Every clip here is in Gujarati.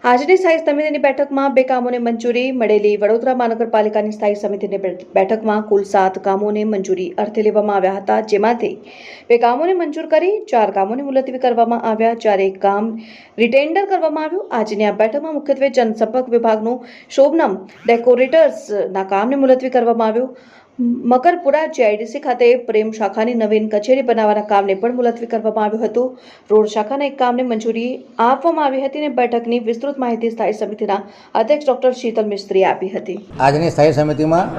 આજની સ્થાયી સમિતિની બેઠકમાં 2 કામોને મંજૂરી મળેલી. વડોદરા મહાનગરપાલિકાની સ્થાયી સમિતિની બેઠકમાં કુલ 7 કામોને મંજૂરી અર્થે લેવામાં આવ્યા હતા, જેમાંથી 2 કામોને મંજૂર કરી 4 કામોને મુલતવી કરવામાં આવ્યા, જ્યારે 1 કામ રિટેન્ડર કરવામાં આવ્યું. આજની આ બેઠકમાં મુખ્યત્વે જનસંપર્ક વિભાગનું શોભનમ ડેકોરેટર્સના કામને મુલતવી કરવામાં આવ્યું. મકરપુરા જીઆઈડીસી ખાતે પ્રેમ શાખાની નવીન કચેરી બનાવવાના કામને પણ મુલતવી કરવામાં આવ્યું હતું. રોડ શાખાના 1 કામને મંજૂરી આપવામાં આવી હતી અને બેઠકની વિસ્તૃત માહિતી સ્થાયી સમિતિના અધ્યક્ષ ડોક્ટર શીતલ મિસ્ત્રીએ આપી હતી. આજની સ્થાયી સમિતિમાં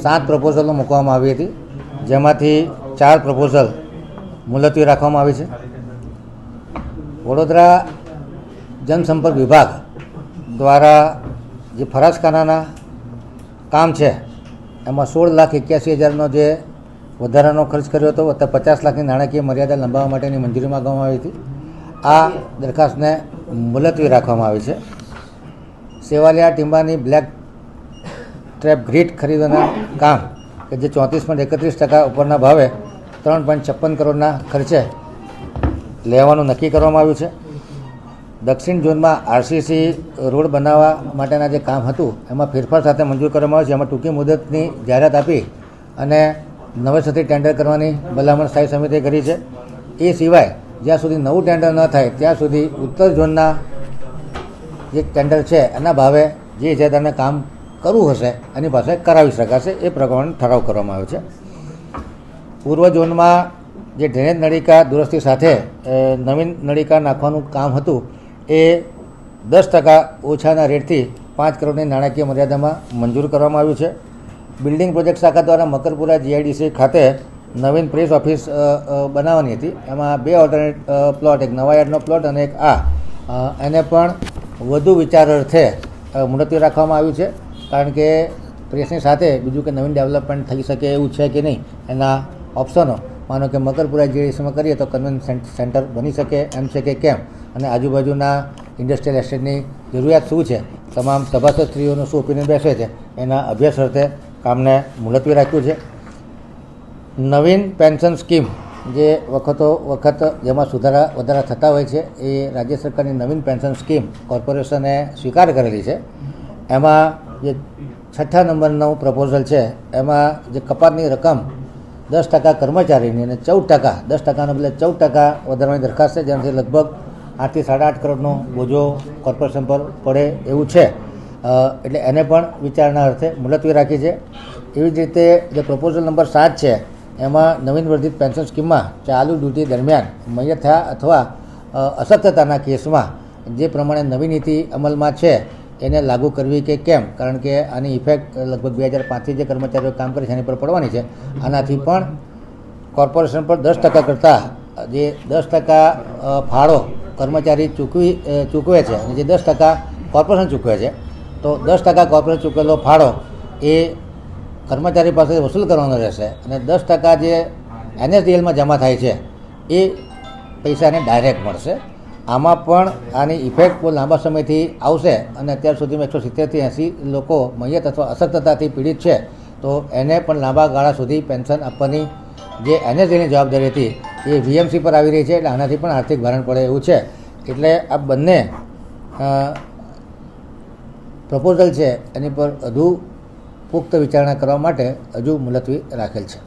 7 પ્રપોઝલો મૂકવામાં આવી હતી, જેમાંથી 4 પ્રપોઝલ મુલતવી રાખવામાં આવી છે. વડોદરા જનસંપર્ક વિભાગ દ્વારા જે ફરાજખાનાના કામ છે એમાં 16,81,000નો જે વધારાનો ખર્ચ કર્યો હતો, વત્તા 50 લાખની નાણાકીય મર્યાદા લંબાવવા માટેની મંજૂરી માંગવામાં આવી હતી. આ દરખાસ્તને મુલતવી રાખવામાં આવી છે. સેવાલિયા ટીમ્બાની બ્લેક ટ્રેપ ગ્રીટ ખરીદવાના કામ કે જે 34.31% ઉપરના ભાવે 3.56 કરોડના ખર્ચે લેવાનું નક્કી કરવામાં આવ્યું છે. દક્ષિણ ઝોનમાં આરસીસી રોડ બનાવવા માટેના જે કામ હતું એમાં ફેરફાર સાથે મંજૂર કરવામાં આવ્યું છે. એમાં ટૂંકી મુદતની જાહેરાત આપી અને નવેસરથી ટેન્ડર કરવાની ભલામણ સ્થાયી સમિતિએ કરી છે. એ સિવાય જ્યાં સુધી નવું ટેન્ડર ન થાય ત્યાં સુધી ઉત્તર ઝોનના જે ટેન્ડર છે એના ભાવે જે ઇજાદારને કામ કરવું હશે એની પાસે કરાવી શકાશે, એ પ્રમાણે ઠરાવ કરવામાં આવ્યો છે. પૂર્વ ઝોનમાં જે ડ્રેનેજ નળિકા દુરસ્તી સાથે નવીન નળિકા નાખવાનું કામ હતું એ 10% ઓછાના રેટથી 5 કરોડની નાણાકીય મર્યાદામાં મંજૂર કરવામાં આવ્યું છે. બિલ્ડિંગ પ્રોજેક્ટ શાખા દ્વારા મકરપુરા જીઆઈડીસી ખાતે નવીન પ્રેસ ઓફિસ બનાવવાની હતી. એમાં 2 ઓલ્ટરનેટ પ્લોટ, એક નવા યાર્ડનો પ્લોટ અને એક એને પણ વધુ વિચાર અર્થે મુલતવી રાખવામાં આવ્યું છે, કારણ કે પ્રેસની સાથે બીજું કે નવીન ડેવલપમેન્ટ થઈ શકે એવું છે કે નહીં એના ઓપ્શનો, માનો કે મકરપુરા જીઆઈડીસીમાં કરીએ તો કન્વેન્શન સેન્ટર બની શકે એમ છે કે કેમ, અને આજુબાજુના ઇન્ડસ્ટ્રીયલ એસ્ટેટની જરૂરિયાત શું છે, તમામ સભાસદશ્રીઓનું શું ઓપિનિયન બેસે છે, એના અભ્યાસ અર્થે કામને મુલતવી રાખ્યું છે. નવીન પેન્શન સ્કીમ જે વખત જેમાં સુધારા વધારા થતા હોય છે, એ રાજ્ય સરકારની નવીન પેન્શન સ્કીમ કોર્પોરેશને સ્વીકાર કરેલી છે. એમાં જે 6થા નંબરનું પ્રપોઝલ છે એમાં જે કપાતની રકમ 10% કર્મચારીની અને 14%, 10%ના બદલે 14% વધારવાની દરખાસ્ત છે, જેનાથી લગભગ 8 થી 8.5 કરોડનો બોજો કોર્પોરેશન પર પડે એવું છે. એટલે એને પણ વિચારણા અર્થે મુલતવી રાખી છે. એવી જ રીતે જે પ્રપોઝલ નંબર 7 છે એમાં નવીન વર્ધિત પેન્શન સ્કીમમાં ચાલુ ડ્યુટી દરમિયાન મૈયત થયા અથવા અશક્તતાના કેસમાં જે પ્રમાણે નવી નીતિ અમલમાં છે એને લાગુ કરવી કે કેમ, કારણ કે આની ઇફેક્ટ લગભગ 2005થી જે કર્મચારીઓ કામ કરે છે એની પર પડવાની છે. આનાથી પણ કોર્પોરેશન પર 10% કરતાં જે 10% ફાળો કર્મચારી ચૂકવે છે અને જે 10% કોર્પોરેશન ચૂકવે છે, તો 10% કોર્પોરેશન ચૂકવેલો ફાળો એ કર્મચારી પાસે વસૂલ કરવાનો રહેશે અને 10% જે એનએસડીએલમાં જમા થાય છે એ પૈસાને ડાયરેક્ટ મળશે. આમાં પણ આની ઇફેક્ટ બહુ લાંબા સમયથી આવશે અને અત્યાર સુધીમાં 170થી 80 લોકો મૈયત અથવા અશક્તતાથી પીડિત છે, તો એને પણ લાંબા ગાળા સુધી પેન્શન આપવાની જે એનએસડીની જવાબદારી હતી એ વીએમસી પર આવી રહી છે. એટલે આનાથી પણ આર્થિક ભારણ પડે એવું છે. એટલે આ બંને પ્રપોઝલ છે એની પર વધુ પુખ્ત વિચારણા કરવા માટે હજુ મુલતવી રાખેલ છે.